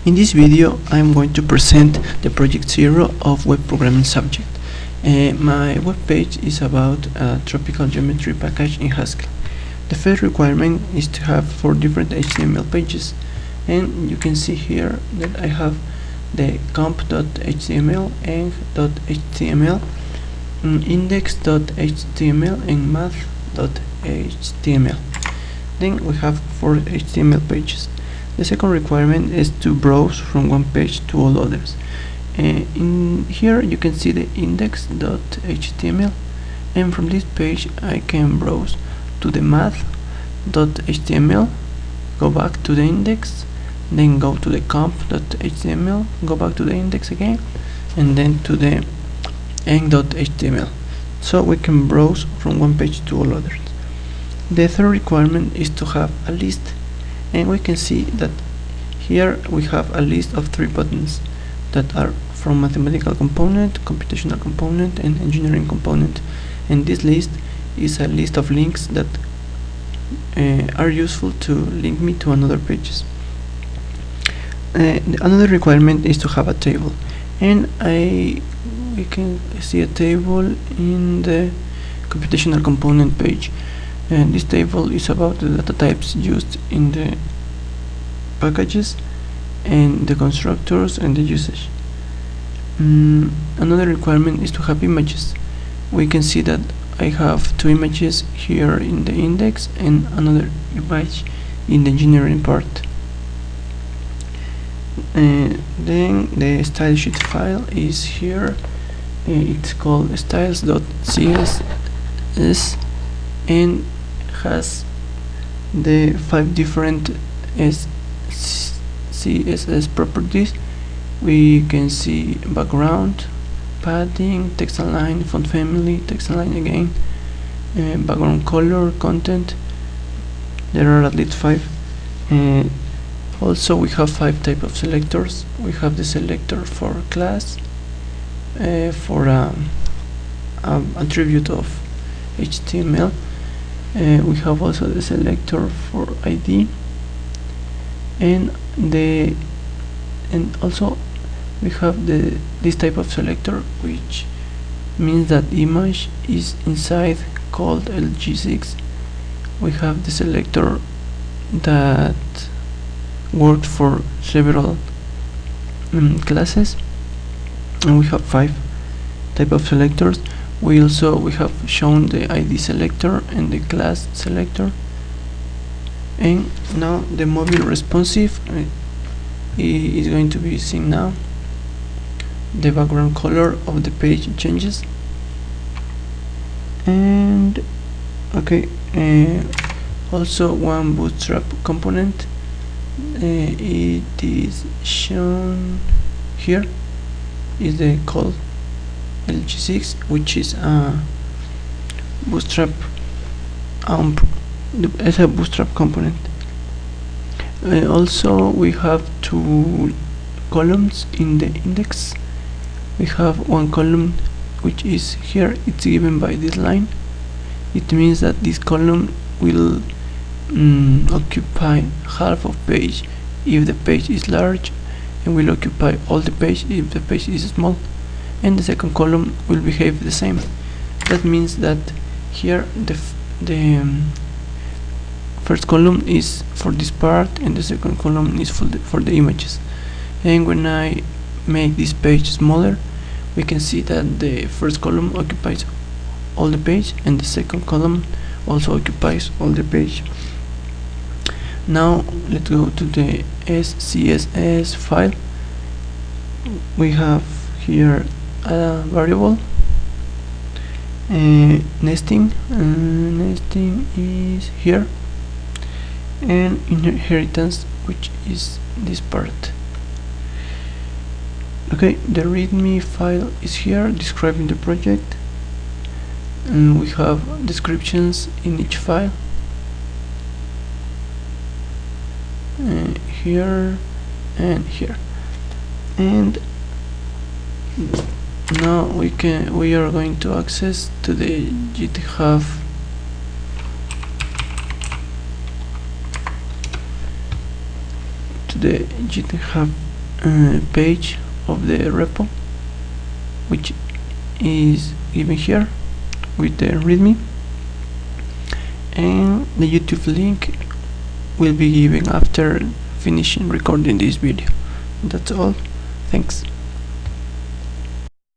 In this video I'm going to present the project 0 of web programming subject. My web page is about a tropical geometry package in Haskell. The first requirement is to have 4 different HTML pages, and you can see here that I have the comp.html, eng.html, index.html and math.html. Then we have 4 HTML pages. The second requirement is to browse from one page to all others. In here you can see the index.html, and from this page I can browse to the math.html, go back to the index, then go to the comp.html, go back to the index again, and then to the eng.html. So we can browse from one page to all others. The third requirement is to have a list, and we can see that here we have a list of 3 buttons that are from mathematical component, computational component, and engineering component, and this list is a list of links that are useful to link me to another pages. Another requirement is to have a table, and we can see a table in the computational component page, and this table is about the data types used in the packages and the constructors and the usage. Another requirement is to have images. We can see that I have 2 images here in the index and another image in the engineering part. Then the style sheet file is here. It's called styles.css and has the 5 different CSS properties. We can see background, padding, text align, font family, text align again, background color, content. There are at least 5. Also we have 5 types of selectors. We have the selector for class, for attribute of HTML. We have also the selector for ID, and also we have this type of selector, which means that the image is inside, called LG6. We have the selector that works for several classes, and we have 5 type of selectors. We have shown the ID selector and the class selector, and now the mobile responsive is going to be seen now. The background color of the page changes, and also one bootstrap component. It is shown here, is the call LG6, which is a bootstrap as a bootstrap component. Also we have 2 columns in the index. We have one column which is here, it's given by this line. It means that this column will occupy half of page if the page is large, and will occupy all the page if the page is small, and the second column will behave the same. That means that here the first column is for this part, and the second column is for the images. And when I make this page smaller, we can see that the first column occupies all the page, and the second column also occupies all the page. Now let's go to the SCSS file. We have here a variable, nesting. Nesting is here, and inheritance, which is this part. The readme file is here describing the project, and we have descriptions in each file, here and here. And now we are going to access to the GitHub page of the repo, which is given here with the readme, and the YouTube link will be given after finishing recording this video. That's all. Thanks.